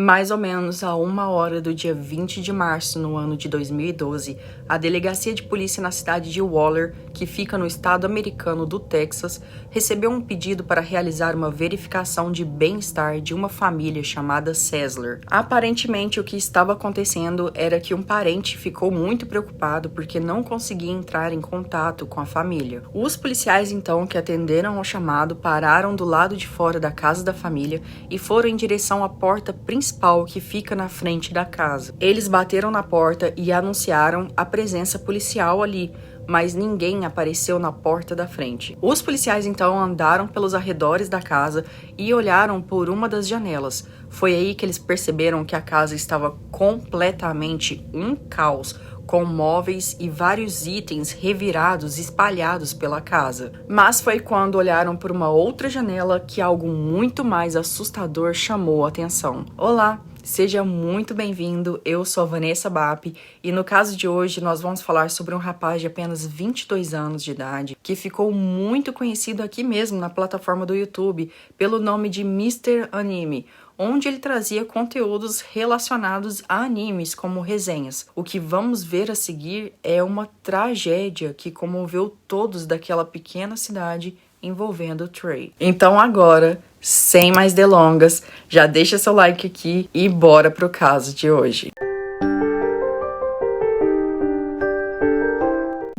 Mais ou menos a 1h do dia 20 de março, no ano de 2012, a Delegacia de Polícia na cidade de Waller, que fica no estado americano do Texas, recebeu um pedido para realizar uma verificação de bem-estar de uma família chamada Sessler. Aparentemente, o que estava acontecendo era que um parente ficou muito preocupado porque não conseguia entrar em contato com a família. Os policiais, então, que atenderam ao chamado, pararam do lado de fora da casa da família e foram em direção à porta principal que fica na frente da casa. Eles bateram na porta e anunciaram a presença policial ali, mas ninguém apareceu na porta da frente. Os policiais então andaram pelos arredores da casa e olharam por uma das janelas. Foi aí que eles perceberam que a casa estava completamente um caos, com móveis e vários itens revirados espalhados pela casa. Mas foi quando olharam por uma outra janela que algo muito mais assustador chamou a atenção. Olá! Seja muito bem-vindo, eu sou a Vanessa Bap e no caso de hoje nós vamos falar sobre um rapaz de apenas 22 anos de idade que ficou muito conhecido aqui mesmo na plataforma do YouTube pelo nome de Mr. Anime, onde ele trazia conteúdos relacionados a animes como resenhas. O que vamos ver a seguir é uma tragédia que comoveu todos daquela pequena cidade envolvendo Trey. Então agora, sem mais delongas, já deixa seu like aqui e bora pro caso de hoje.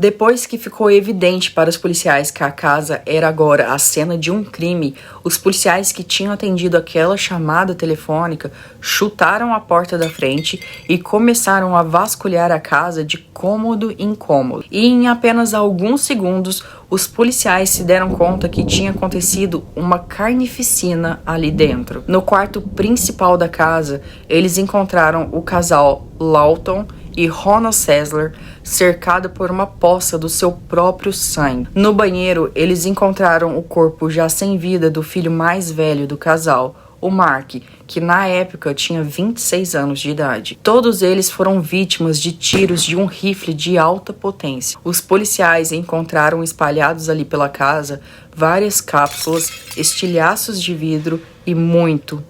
Depois que ficou evidente para os policiais que a casa era agora a cena de um crime, os policiais que tinham atendido aquela chamada telefônica chutaram a porta da frente e começaram a vasculhar a casa de cômodo em cômodo. E em apenas alguns segundos, os policiais se deram conta que tinha acontecido uma carnificina ali dentro. No quarto principal da casa, eles encontraram o casal Lawton e Ronald Sessler cercado por uma poça do seu próprio sangue. No banheiro, eles encontraram o corpo já sem vida do filho mais velho do casal, o Mark, que na época tinha 26 anos de idade. Todos eles foram vítimas de tiros de um rifle de alta potência. Os policiais encontraram espalhados ali pela casa várias cápsulas, estilhaços de vidro e muito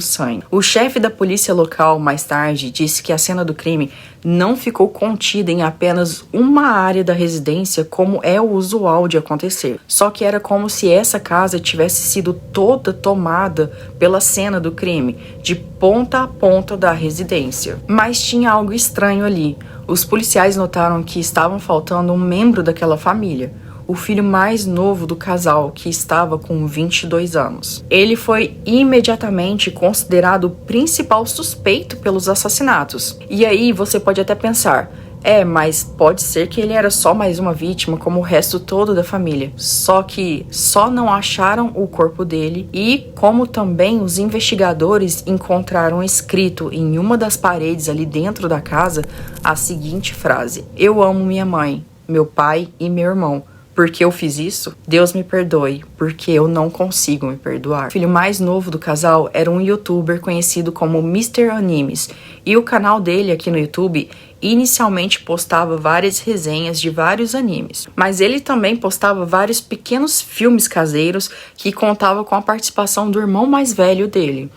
sangue. O chefe da polícia local, mais tarde, disse que a cena do crime não ficou contida em apenas uma área da residência, como é o usual de acontecer. Só que era como se essa casa tivesse sido toda tomada pela cena do crime, de ponta a ponta da residência. Mas tinha algo estranho ali. Os policiais notaram que estavam faltando um membro daquela família, o filho mais novo do casal, que estava com 22 anos. Ele foi imediatamente considerado o principal suspeito pelos assassinatos. E aí você pode até pensar, mas pode ser que ele era só mais uma vítima como o resto todo da família. Só que só não acharam o corpo dele e como também os investigadores encontraram escrito em uma das paredes ali dentro da casa a seguinte frase: "Eu amo minha mãe, meu pai e meu irmão. Porque eu fiz isso? Deus me perdoe, porque eu não consigo me perdoar." O filho mais novo do casal era um youtuber conhecido como Mr. Animes, e o canal dele aqui no YouTube inicialmente postava várias resenhas de vários animes, mas ele também postava vários pequenos filmes caseiros que contavam com a participação do irmão mais velho dele.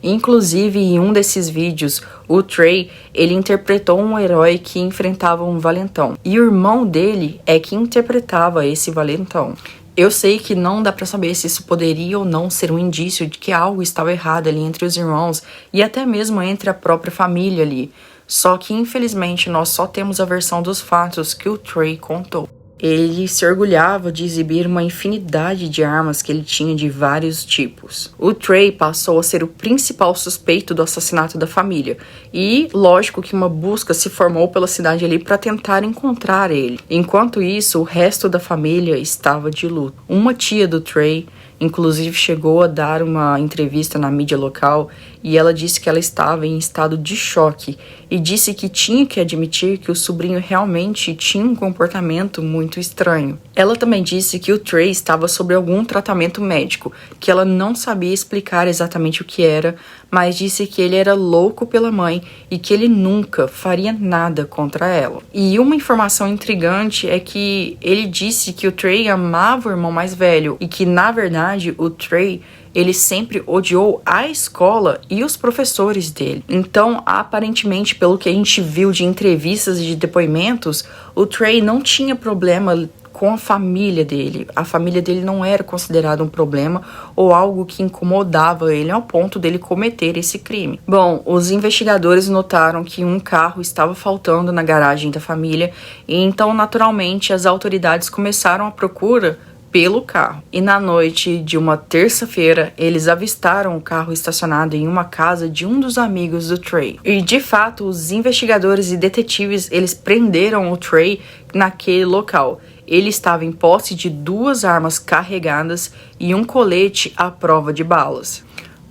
Inclusive, em um desses vídeos, o Trey, ele interpretou um herói que enfrentava um valentão, e o irmão dele é que interpretava esse valentão. Eu sei que não dá pra saber se isso poderia ou não ser um indício de que algo estava errado ali entre os irmãos e até mesmo entre a própria família ali. Só que, infelizmente, nós só temos a versão dos fatos que o Trey contou. Ele se orgulhava de exibir uma infinidade de armas que ele tinha de vários tipos. O Trey passou a ser o principal suspeito do assassinato da família. E, lógico que uma busca se formou pela cidade ali para tentar encontrar ele. Enquanto isso, o resto da família estava de luto. Uma tia do Trey, inclusive, chegou a dar uma entrevista na mídia local e ela disse que ela estava em estado de choque e disse que tinha que admitir que o sobrinho realmente tinha um comportamento muito estranho. Ela também disse que o Trey estava sob algum tratamento médico, que ela não sabia explicar exatamente o que era, mas disse que ele era louco pela mãe e que ele nunca faria nada contra ela. E uma informação intrigante é que ele disse que o Trey amava o irmão mais velho e que, na verdade, o Trey ele sempre odiou a escola e os professores dele. Então, aparentemente, pelo que a gente viu de entrevistas e de depoimentos, o Trey não tinha problema com a família dele. A família dele não era considerada um problema ou algo que incomodava ele ao ponto dele cometer esse crime. Bom, os investigadores notaram que um carro estava faltando na garagem da família e então, naturalmente, as autoridades começaram a procura pelo carro. E na noite de uma terça-feira, eles avistaram o carro estacionado em uma casa de um dos amigos do Trey. E de fato, os investigadores e detetives, eles prenderam o Trey naquele local. Ele estava em posse de 2 armas carregadas e um colete à prova de balas.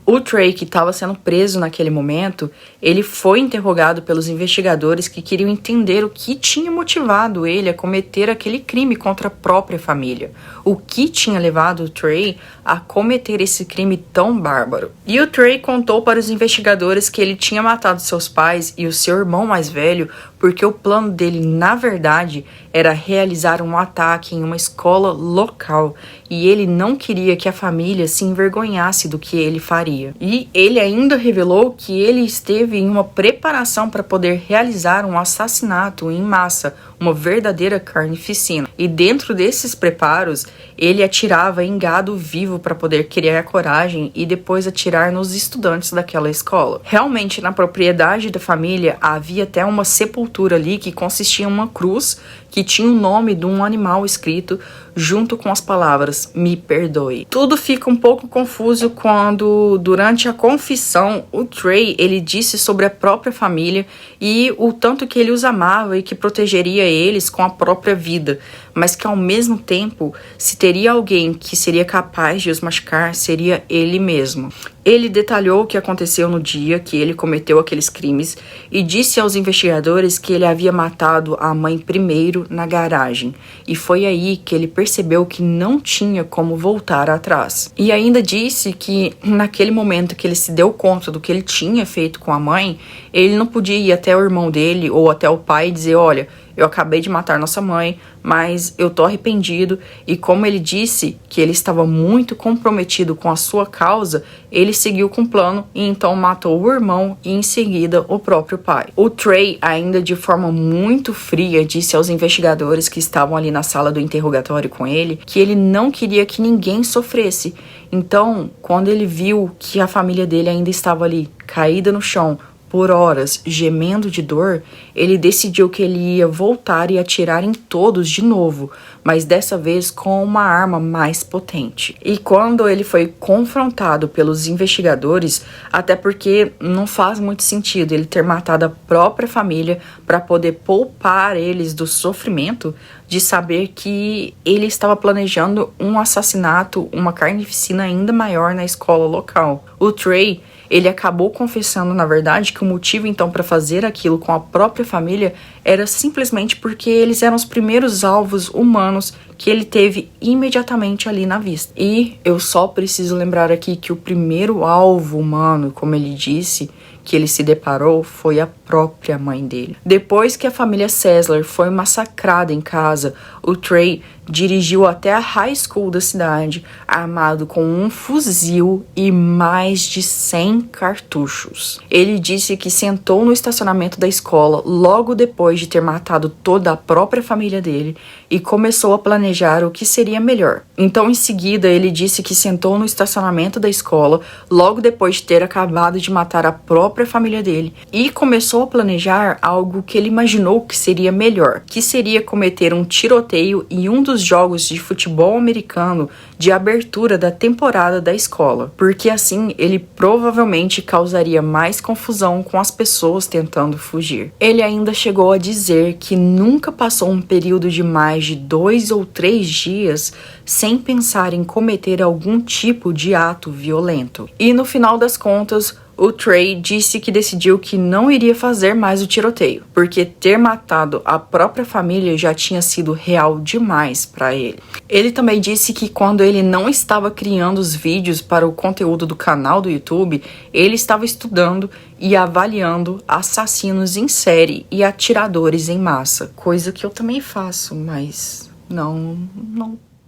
O Trey, que estava sendo preso naquele momento, ele foi interrogado pelos investigadores que queriam entender o que tinha motivado ele a cometer aquele crime contra a própria família. O que tinha levado o Trey a cometer esse crime tão bárbaro. E o Trey contou para os investigadores que ele tinha matado seus pais e o seu irmão mais velho porque o plano dele, na verdade, era realizar um ataque em uma escola local e ele não queria que a família se envergonhasse do que ele faria. E ele ainda revelou que ele esteve em uma preparação para poder realizar um assassinato em massa, uma verdadeira carnificina. E dentro desses preparos, ele atirava em gado vivo para poder criar coragem e depois atirar nos estudantes daquela escola. Realmente, na propriedade da família, havia até uma sepultura ali que consistia em uma cruz que tinha o nome de um animal escrito junto com as palavras "me perdoe". Tudo fica um pouco confuso quando, durante a confissão, o Trey, ele disse sobre a própria família e o tanto que ele os amava e que protegeria eles com a própria vida, mas que ao mesmo tempo, se teria alguém que seria capaz de os machucar, seria ele mesmo. Ele detalhou o que aconteceu no dia que ele cometeu aqueles crimes e disse aos investigadores que ele havia matado a mãe primeiro na garagem, e foi aí que ele percebeu que não tinha como voltar atrás. E ainda disse que naquele momento que ele se deu conta do que ele tinha feito com a mãe, ele não podia ir até o irmão dele ou até o pai e dizer: olha, eu acabei de matar nossa mãe, mas eu tô arrependido. E como ele disse que ele estava muito comprometido com a sua causa, ele seguiu com o plano e então matou o irmão e em seguida o próprio pai. O Trey, ainda de forma muito fria, disse aos investigadores que estavam ali na sala do interrogatório com ele que ele não queria que ninguém sofresse. Então, quando ele viu que a família dele ainda estava ali, caída no chão, por horas, gemendo de dor, ele decidiu que ele ia voltar e atirar em todos de novo, mas dessa vez com uma arma mais potente. E quando ele foi confrontado pelos investigadores, até porque não faz muito sentido ele ter matado a própria família para poder poupar eles do sofrimento de saber que ele estava planejando um assassinato, uma carnificina ainda maior na escola local. O Trey, ele acabou confessando, na verdade, que o motivo então para fazer aquilo com a própria família era simplesmente porque eles eram os primeiros alvos humanos que ele teve imediatamente ali na vista. E eu só preciso lembrar aqui que o primeiro alvo humano, como ele disse, que ele se deparou foi a própria mãe dele. Depois que a família Sessler foi massacrada em casa, o Trey dirigiu até a high school da cidade, armado com um fuzil e mais de 100 cartuchos. Ele disse que sentou no estacionamento da escola logo depois de ter matado toda a própria família dele e começou a planejar o que seria melhor. Então, em seguida, ele disse que sentou no estacionamento da escola logo depois de ter acabado de matar a própria família dele e começou a planejar algo que ele imaginou que seria melhor, que seria cometer um tiroteio em um dos jogos de futebol americano de abertura da temporada da escola, porque assim ele provavelmente causaria mais confusão com as pessoas tentando fugir. Ele ainda chegou a dizer que nunca passou um período de mais de 2 ou 3 dias sem pensar em cometer algum tipo de ato violento. E no final das contas, o Trey disse que decidiu que não iria fazer mais o tiroteio, porque ter matado a própria família já tinha sido real demais para ele. Ele também disse que quando ele não estava criando os vídeos para o conteúdo do canal do YouTube, ele estava estudando e avaliando assassinos em série e atiradores em massa. Coisa que eu também faço, mas não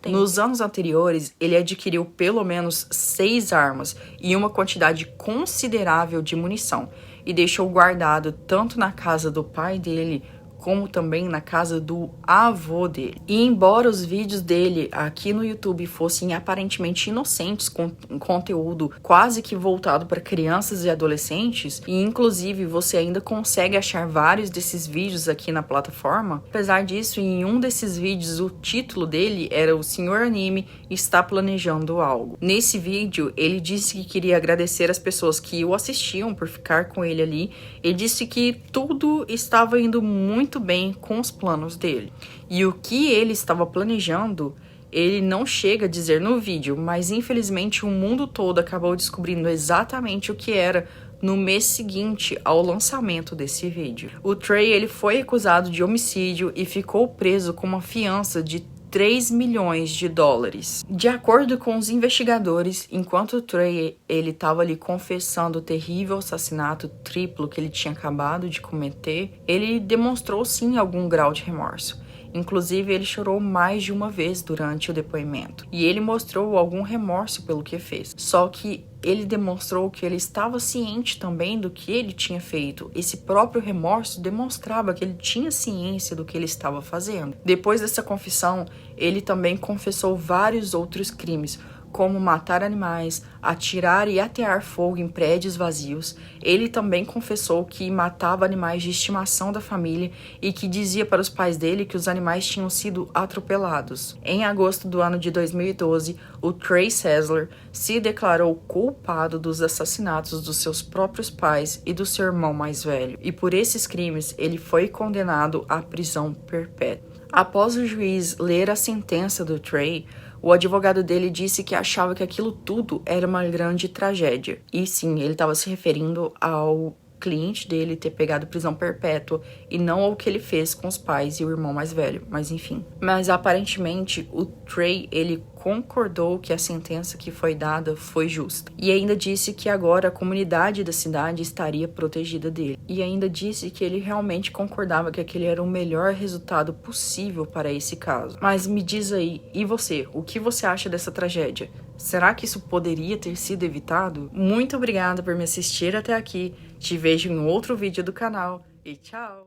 tempo. Nos anos anteriores, ele adquiriu pelo menos 6 armas e uma quantidade considerável de munição, e deixou guardado tanto na casa do pai dele como também na casa do avô dele. E embora os vídeos dele aqui no YouTube fossem aparentemente inocentes, com conteúdo quase que voltado para crianças e adolescentes, e inclusive você ainda consegue achar vários desses vídeos aqui na plataforma, apesar disso, em um desses vídeos o título dele era "O Senhor Anime está planejando algo". Nesse vídeo, ele disse que queria agradecer as pessoas que o assistiam por ficar com ele ali. Ele disse que tudo estava indo muito bem com os planos dele. E o que ele estava planejando, ele não chega a dizer no vídeo, mas infelizmente o mundo todo acabou descobrindo exatamente o que era no mês seguinte ao lançamento desse vídeo. O Trey, ele foi acusado de homicídio e ficou preso com uma fiança de 3 milhões de dólares. De acordo com os investigadores, enquanto o Trey ele estava ali confessando o terrível assassinato triplo que ele tinha acabado de cometer, ele demonstrou sim algum grau de remorso. Inclusive, ele chorou mais de uma vez durante o depoimento. E ele mostrou algum remorso pelo que fez. Só que ele demonstrou que ele estava ciente também do que ele tinha feito. Esse próprio remorso demonstrava que ele tinha ciência do que ele estava fazendo. Depois dessa confissão, ele também confessou vários outros crimes, como matar animais, atirar e atear fogo em prédios vazios. Ele também confessou que matava animais de estimação da família e que dizia para os pais dele que os animais tinham sido atropelados. Em agosto do ano de 2012, o Trey Sessler se declarou culpado dos assassinatos dos seus próprios pais e do seu irmão mais velho, e por esses crimes ele foi condenado à prisão perpétua. Após o juiz ler a sentença do Trey, o advogado dele disse que achava que aquilo tudo era uma grande tragédia. E sim, ele estava se referindo ao cliente dele ter pegado prisão perpétua e não ao que ele fez com os pais e o irmão mais velho, mas enfim. Mas aparentemente o Trey, ele concordou que a sentença que foi dada foi justa. E ainda disse que agora a comunidade da cidade estaria protegida dele. E ainda disse que ele realmente concordava que aquele era o melhor resultado possível para esse caso. Mas me diz aí, e você? O que você acha dessa tragédia? Será que isso poderia ter sido evitado? Muito obrigada por me assistir até aqui. Te vejo em outro vídeo do canal e tchau!